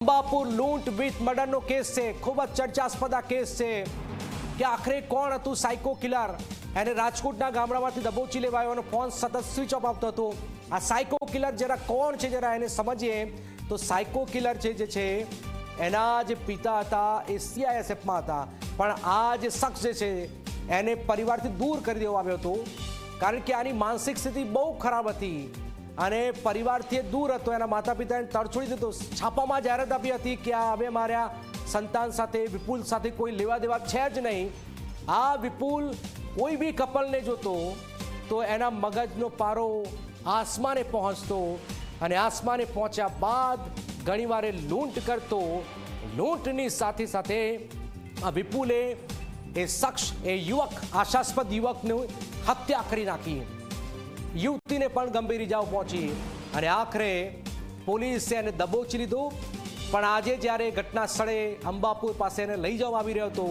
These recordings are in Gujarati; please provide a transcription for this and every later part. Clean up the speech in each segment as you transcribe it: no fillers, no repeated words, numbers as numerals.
અંબાપુર લૂંટ વિથ મર્ડરનો કેસ છે। ખૂબ જ ચર્ચાસ્પદ આ કેસ છે કે આખરે કોણ હતું સાયકો કિલર। એને રાજકોટના ગામડામાંથી દબોચી લેવાયો અને ફોન સતત સ્વિચ ઓફ આવતો હતો। આ સાયકો કિલર જરા કોણ છે જરા એને સમજીએ તો સાયકો કિલર છે એના જે પિતા હતા એ CISFમાં હતા, પણ આ જે શખ્સ જે છે એને પરિવારથી દૂર કરી દેવામાં આવ્યો હતો કારણ કે આની માનસિક સ્થિતિ બહુ ખરાબ હતી અને પરિવારથી દૂર હતો। એના માતા પિતાને તડછોડી દીધો। છાપામાં જાહેરાત આપી હતી કે આ હવે મારા સંતાન સાથે વિપુલ સાથે કોઈ લેવા દેવા છે જ નહીં। આ વિપુલ કોઈ બી કપલને જોતો તો એના મગજનો પારો આસમાને પહોંચતો અને આસમાને પહોંચ્યા બાદ ઘણીવાર લૂંટ કરતો। લૂંટની સાથે સાથે આ વિપુલે એ શખ્સ એ યુવક આશાસ્પદ યુવકની હત્યા કરી નાખી। યુવતીને પણ ગંભીર ઇજાઓ પહોંચી અને આખરે પોલીસે એને દબોચી લીધો। પણ આજે જ્યારે ઘટના સ્થળે અંબાપુર પાસે એને લઈ જવામાં આવી રહ્યો હતો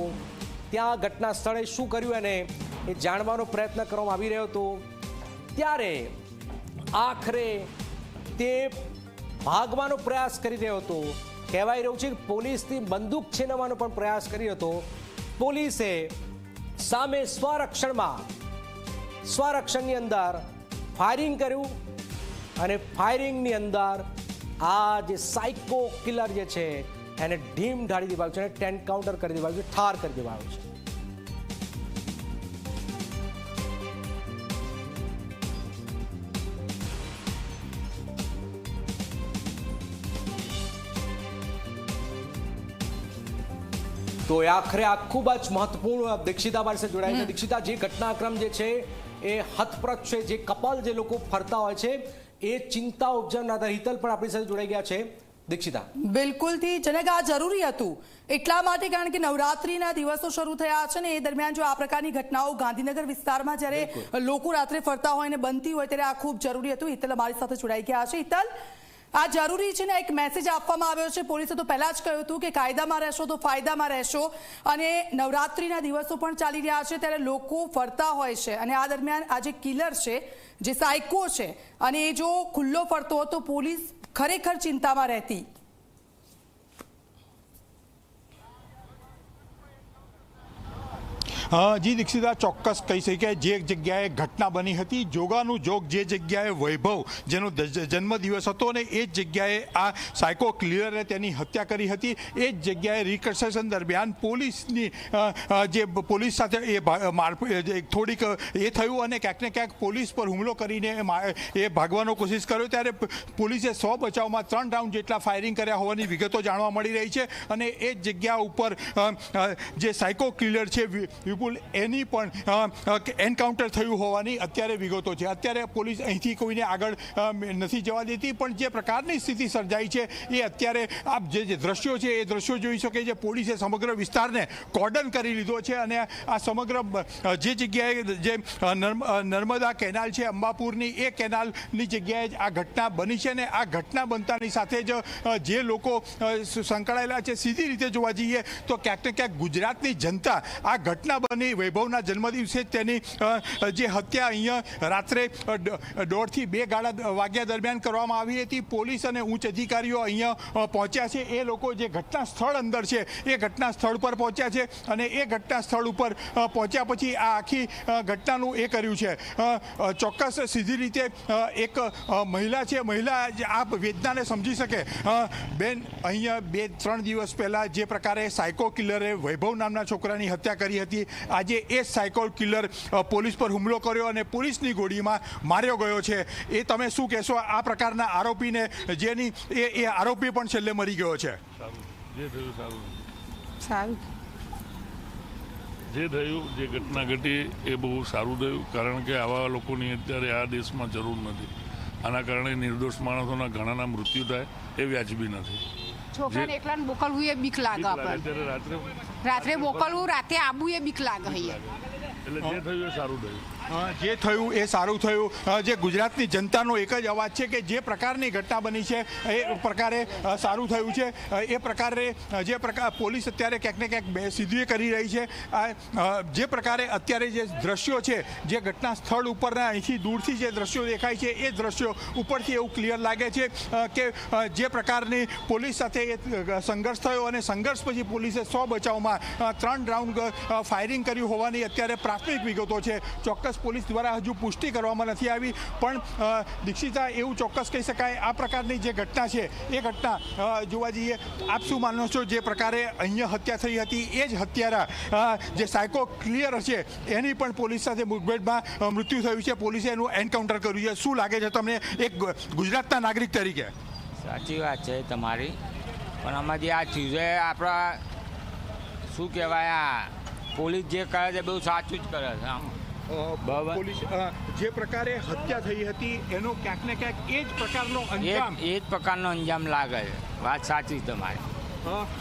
ત્યાં ઘટના સ્થળે શું કર્યું એને એ જાણવાનો પ્રયત્ન કરવામાં આવી રહ્યો હતો ત્યારે આખરે તે ભાગવાનો પ્રયાસ કરી રહ્યો હતો। કહેવાય રહ્યું છે કે પોલીસની બંદૂક છીનવવાનો પણ પ્રયાસ કર્યો હતો। પોલીસે સામે સ્વરક્ષણની અંદર ફાયરિંગ કર્યું અને ફાયરિંગની અંદર આ જે સાયકો કિલર જે છે એને ઢીમ ઢાળી દેવાયું છે અને એન્કાઉન્ટર કરી દેવાયું છે, ઠાર કરી દેવાયું છે। તો આખરે આ ખૂબ જ મહત્વપૂર્ણ દીક્ષિતા મારી સાથે જોડાય છે। દીક્ષિતા, જે ઘટનાક્રમ જે છે એ હતપ્રત છે, જે કપલ જે લોકો ફરતા હોય છે એ ચિંતા ઉપજવનાર હિતલ પણ આપણી સાથે જોડાઈ ગયા છે। દીક્ષિતા, બિલકુલથી જનક આ જરૂરી હતું એટલા માટે કારણ કે નવરાત્રીના દિવસો શરૂ થયા છે ને એ દરમિયાન જો આ પ્રકારની ઘટનાઓ ગાંધીનગર વિસ્તારમાં જ્યારે લોકો રાત્રે ફરતા હોય ને બનતી હોય ત્યારે આ ખૂબ જરૂરી હતું। હિતલ અમારી સાથે જોડાઈ ગયા છે। હિતલ, આ જરૂરી છે ને એક મેસેજ આપવામાં આવ્યો છે। પોલીસે તો પહેલા જ કહ્યું હતું કે કાયદામાં રહેશો તો ફાયદામાં રહેશો અને નવરાત્રીના દિવસો પણ ચાલી રહ્યા છે ત્યારે લોકો ફરતા હોય છે અને આ દરમિયાન આ જે કિલર છે, જે સાયકો છે અને એ જો ખુલ્લો ફરતો હતો પોલીસ ખરેખર ચિંતામાં રહેતી। જી દીક્ષિતા, ચોક્કસ કહી શકાય જે જગ્યાએ ઘટના બની હતી જોગાનું જોગ, જે જગ્યાએ વૈભવ જેનો જન્મદિવસ હતો ને એ જ જગ્યાએ આ સાયકો કિલરે તેની હત્યા કરી હતી। એ જ જગ્યાએ રિકન્સ્ટ્રક્શન દરમિયાન પોલીસની જે પોલીસ સાથે એ થોડીક એ થયું અને ક્યાંક ને ક્યાંક પોલીસ પર હુમલો કરીને એ ભાગવાનો કોશિશ કર્યો ત્યારે પોલીસે 100 બચાવમાં 3 રાઉન્ડ જેટલા ફાયરિંગ કર્યા હોવાની વિગતો જાણવા મળી રહી છે અને એ જ જગ્યા ઉપર જે સાયકો કિલર છે વિપુલ એની પણ એન્કાઉન્ટર થયું હોવાની અત્યારે વિગતો છે। અત્યારે પોલીસ અહીંથી કોઈને આગળ નથી જવા દેતી, પણ જે પ્રકારની સ્થિતિ સર્જાઈ છે એ અત્યારે આપ જે દ્રશ્યો છે એ દ્રશ્યો જોઈ શકે છે। પોલીસે સમગ્ર વિસ્તારને કોર્ડન કરી લીધો છે અને આ સમગ્ર જે જગ્યાએ જે નર્મદા કેનાલ છે અંબાપુરની એ કેનાલની જગ્યાએ જ આ ઘટના બની છે ને આ ઘટના બનતાની સાથે જ જે લોકો સંકળાયેલા છે સીધી રીતે જોવા જઈએ તો ક્યાંક ને ક્યાંક ગુજરાતની જનતા આ ઘટના બની વૈભવના જન્મદિવસે તેની જે હત્યા અહીંયા રાત્રે 1:30 થી 2 વાગ્યા દરમિયાન કરવામાં આવી હતી। પોલીસ અને ઉચ્ચ અધિકારીઓ અહીંયા પહોંચ્યા છે। એ લોકો જે ઘટના સ્થળ અંદર છે એ ઘટના સ્થળ પર પહોંચ્યા છે અને એ ઘટના સ્થળ ઉપર પહોંચ્યા પછી આ આખી ઘટનાનું એ કર્યું છે। ચોક્કસ સીધી રીતે એક મહિલા છે, મહિલા આ વેદનાને સમજી શકે। બેન, અહીંયા 2-3 દિવસ પહેલાં જે પ્રકારે સાયકો કિલરે વૈભવ નામના છોકરાની હત્યા કરી હતી, આજે એ સાયકો કિલર પોલીસ પર હુમલો કર્યો અને પોલીસની ગોળીમાં માર્યો ગયો છે। એ તમે શું કહેશો આ પ્રકારના આરોપીને, જેની એ આરોપી પણ છેલ્લે મરી ગયો છે? જે થયું, જે ઘટના ઘટી એ બહુ સારું થયું કારણ કે આવા લોકોની અત્યારે આ દેશમાં જરૂર નથી। આના કારણે નિર્દોષ માણસોના ઘણાના મૃત્યુ થાય એ વ્યાજબી નથી। છોકરાને એકલાને મોકલવું એ બીક લાગે આપણને, રાત્રે મોકલવું, રાતે આવવું એ બીક લાગે અહીંયા। એટલે જે થયું એ સારું થયું। જે થયું એ સારું થયું. જે ગુજરાતની જનતાનો એક જ અવાજ છે કે જે પ્રકારની ઘટના બની છે એ પ્રકારે સારું થયું છે. એ પ્રકારે જે પ્રકાર પોલીસ અત્યારે ક્યાંક ને ક્યાંક સીધી કરી રહી છે. જે પ્રકારે અત્યારે જે દ્રશ્યો છે, જે ઘટના સ્થળ ઉપરના અહીંથી દૂરથી જે દ્રશ્યો દેખાય છે એ દ્રશ્યો ઉપરથી એવું ક્લિયર લાગે છે કે જે પ્રકારની પોલીસ સાથે સંઘર્ષ થયો અને સંઘર્ષ પછી પોલીસે 100 બચાવમાં 3 રાઉન્ડ ફાયરિંગ કર્યું હોવાની અત્યારે પ્રાથમિક વિગતો છે. ચોક્કસ પોલીસ દ્વારા હજુ પુષ્ટિ કરવામાં નથી આવી, પણ દીક્ષિતા એવું ચોક્કસ કહી શકાય આ પ્રકારની જે ઘટના છે એ ઘટના જોવા જઈએ. આપ શું માનો છો? જે પ્રકારે અહીંયા હત્યા થઈ હતી એ જ હત્યારા જે સાયકો ક્લિયર છે એની પણ પોલીસ સાથે મુઠભેડમાં મૃત્યુ થયું છે. પોલીસે એનું એન્કાઉન્ટર કર્યું છે. શું લાગે છે તમને એક ગુજરાતના નાગરિક તરીકે? સાચી વાત છે તમારી, પણ આમાં જે આ ચીજો આપણા શું કહેવાય, આ પોલીસ જે કરે છે બહુ સાચું જ કરે છે. આમ પોલીસ જે પ્રકારે હત્યા થઈ હતી એનો ક્યાંક ને ક્યાંક એ જ પ્રકારનો અંજામ એ જ પ્રકારનો અંજામ લાગે છે. વાત સાચી તમારી.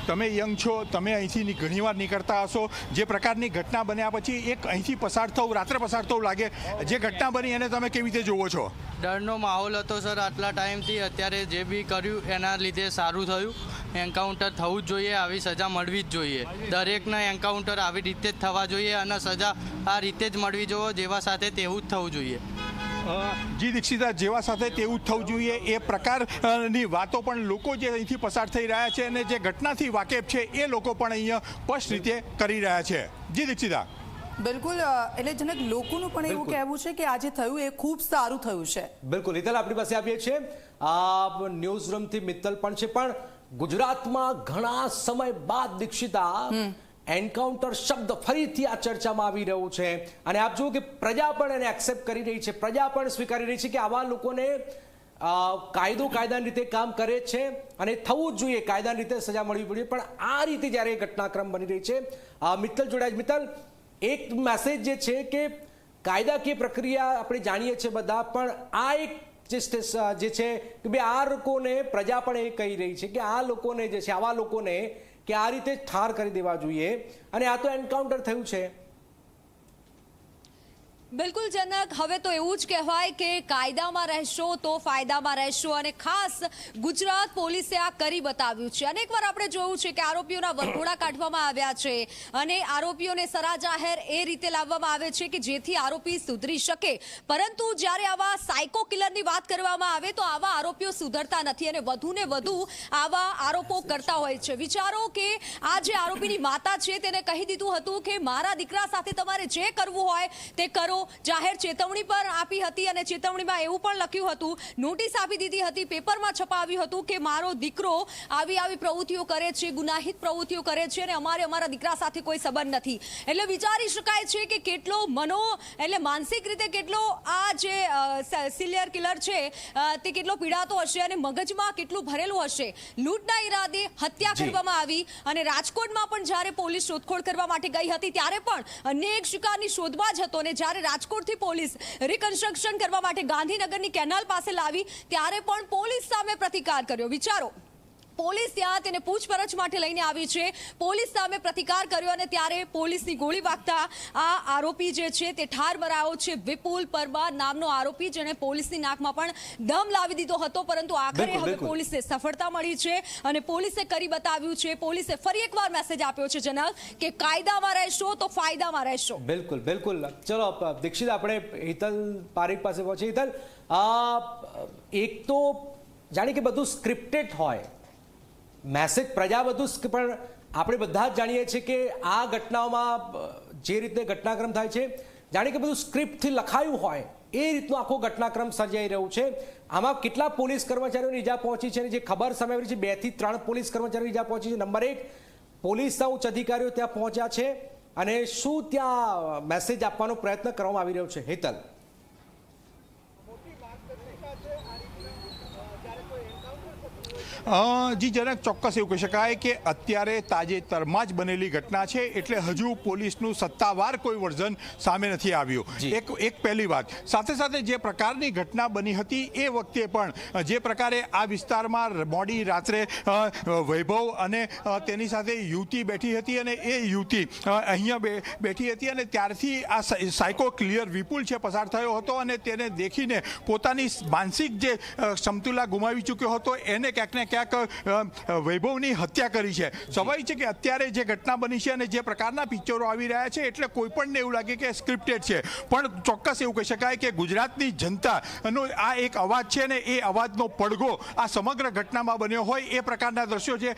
તમે યંગ છો, તમે અહીંથી ઘણીવાર નીકળતા હશો. જે પ્રકારની ઘટના બન્યા પછી એક અહીંથી પસાર થવું, રાત્રે પસાર થવું લાગે. જે ઘટના બની એને તમે કેવી રીતે જોવો છો? ડરનો માહોલ હતો સર આટલા ટાઈમથી. અત્યારે જે બી કર્યું એના લીધે સારું થયું. એન્કાઉન્ટર થવું જ જોઈએ, આવી સજા મળવી જ જોઈએ. દરેકને એન્કાઉન્ટર આવી રીતે જ થવા જોઈએ અને સજા આ રીતે જ મળવી જોઈએ. જેવા સાથે તેવું જ થવું જોઈએ. જી દીક્ષિતા, જેવા સાથે તેવું જ થવું જોઈએ એ પ્રકારની વાતો પણ લોકો જે અહીંથી પસાર થઈ રહ્યા છે અને જે ઘટનાથી વાકેફ છે એ લોકો પણ અહીંયા સ્પષ્ટ રીતે કરી રહ્યા છે. જી દીક્ષિતા. બિલકુલ, એટલે જનક લોકોનું પણ એવું કહેવું છે કે આજે થયું એ ખૂબ સારું થયું છે. બિલકુલ મિત્તલ આપણી પાસે આવીએ છીએ. આ ન્યૂઝ રૂમથી મિત્તલ પણ છે. પણ ગુજરાતમાં ઘણા સમય બાદ દીક્ષિતા એન્કાઉન્ટર શબ્દ ફરીથી આ ચર્ચામાં આવી રહ્યો છે અને આપ જુઓ કે પ્રજા પણ એને એક્સેપ્ટ કરી રહી છે. પ્રજા પણ સ્વીકારી રહી છે કે આવા લોકોને કાયદાની રીતે કામ કરે છે અને થવું જ જોઈએ, કાયદાની રીતે સજા મળવી પડે. પણ આ રીતે જ્યારે ઘટનાક્રમ બની રહી છે, મિત્તલ જોડાય. મિત્તલ, એક મેસેજ જે છે કે કાયદાકીય પ્રક્રિયા આપણે જાણીએ છીએ બધા, પણ આ એક જે છે કે બે આ લોકોને પ્રજા પણ એ કહી રહી છે કે આ લોકોને જે છે, આવા લોકોને કે આ રીતે ઠાર કરી દેવા જોઈએ અને આ તો એન્કાઉન્ટર થયું છે. બિલકુલ જનક, હવે તો એવું જ કહેવાય કે કાયદામાં રહેશો તો ફાયદામાં રહેશો અને ખાસ ગુજરાત પોલીસે આ કરી બતાવ્યું છે. અનેકવાર આપણે જોયું છે કે આરોપીઓના વરઘોડા કાઢવામાં આવ્યા છે અને આરોપીઓને સરા જાહેર એ રીતે લાવવામાં આવે છે કે જેથી આરોપી સુધરી શકે. પરંતુ જ્યારે આવા સાયકો કિલરની વાત કરવામાં આવે તો આવા આરોપીઓ સુધરતા નથી અને વધુને વધુ આવા આરોપો કરતા હોય છે. વિચારો કે આ જે આરોપીની માતા છે તેને કહી દીધું હતું કે મારા દીકરા સાથે તમારે જે કરવું હોય તે કરો. જાહેર ચેતવણી પર આપી હતી અને ચેતવણીમાં એવું પણ લખ્યું હતું, નોટિસ આપી દીધી હતી, પેપરમાં છપાવ્યું હતું કે મારો દીકરો આવી પ્રવૃત્તિઓ કરે છે, ગુનાહિત પ્રવૃત્તિઓ કરે છે અને અમારા દીકરા સાથે કોઈ સંબંધ નથી. એટલે વિચારી શકાય છે કે કેટલો માનસિક રીતે કેટલો આ જે સિરિયલ કિલર છે તે કેટલો પીડાતો હશે અને મગજમાં કેટલું ભરેલું હશે. લૂંટના ઈરાદે હત્યા કરવામાં આવી અને રાજકોટમાં પણ જ્યારે પોલીસ શોધખોળ કરવા માટે ગઈ હતી ત્યારે પણ અનેક શિકારની શોધમાં જ હતો અને જ્યારે રાજકોટથી પોલીસ રિકન્સ્ટ્રક્શન કરવા માટે ગાંધીનગરની કેનાલ પાસે લાવી ત્યારે પણ પોલીસ સામે પ્રતિકાર કર્યો. વિચારો, પોલીસ ત્યાં તેને પૂછપરછ માટે લઈને આવી છે, પોલીસ સામે પ્રતિકાર કર્યો અને ત્યારે પોલીસની ગોળી વાગતા આ આરોપી જે છે તે ઠાર મરાયો છે. વિપુલ પરમાર નામનો આરોપી, જેને પોલીસની નાકમાં પણ દમ લાવી દીધો હતો, પરંતુ આખરે હવે પોલીસને સફળતા મળી છે અને પોલીસે કરી બતાવ્યું છે. પોલીસે ફરી એકવાર મેસેજ આપ્યો છે જનક કે કાયદામાં રહેશો તો ફાયદામાં રહેશો. બિલકુલ બિલકુલ. ચલો દીક્ષિત, આપણે હિતલ પારેખ પાસે પહોંચીએ. હિતલ, એક તો જાણે કે બધું સ્ક્રિપ્ટેડ હોય, મેસેજ પ્રજા બધું, પણ આપણે બધા જ જાણીએ છીએ કે આ ઘટનાઓમાં જે રીતે ઘટનાક્રમ થાય છે જાણે કે બધું સ્ક્રિપ્ટથી લખાયું હોય એ રીતનો આખો ઘટનાક્રમ સર્જાઈ રહ્યું છે. આમાં કેટલા પોલીસ કર્મચારીઓની ઈજા પહોંચી છે, જે ખબર સામે આવી છે 2 થી 3 પોલીસ કર્મચારીઓની ઈજા પહોંચી છે. નંબર 1, પોલીસના ઉચ્ચ અધિકારીઓ ત્યાં પહોંચ્યા છે અને શું ત્યાં મેસેજ આપવાનો પ્રયત્ન કરવામાં આવી રહ્યો છે? હેતલ. જી જનક, ચોક્કસ એવું કહી શકાય કે અત્યારે તાજેતરમાં જ બનેલી ઘટના છે, એટલે હજુ પોલીસનું સત્તાવાર કોઈ વર્ઝન સામે નથી આવ્યું. એક પહેલી વાત. સાથે સાથે જે પ્રકારની ઘટના બની હતી એ વખતે પણ જે પ્રકારે આ વિસ્તારમાં મોડી રાત્રે વૈભવ અને તેની સાથે યુવતી બેઠી હતી અને એ યુવતી અહીંયા બેઠી હતી અને ત્યારથી આ સાયકો ક્લિયર વિપુલ છે પસાર થયો હતો અને તેને દેખીને પોતાની માનસિક જે સમતુલા ગુમાવી ચૂક્યો હતો એને ક્યાંક ને ક્યાંક વૈભવની હત્યા કરી છે. સ્વાભાવિક છે કે અત્યારે જે ઘટના બની છે અને જે પ્રકારના પિક્ચરો આવી રહ્યા છે એટલે કોઈ પણને એવું લાગે કે સ્ક્રિપ્ટેડ છે, પણ ચોક્કસ એવું કહી શકાય કે ગુજરાતની જનતાનો આ એક અવાજ છે ને એ અવાજનો પડઘો આ સમગ્ર ઘટનામાં બન્યો હોય એ પ્રકારના દ્રશ્યો છે.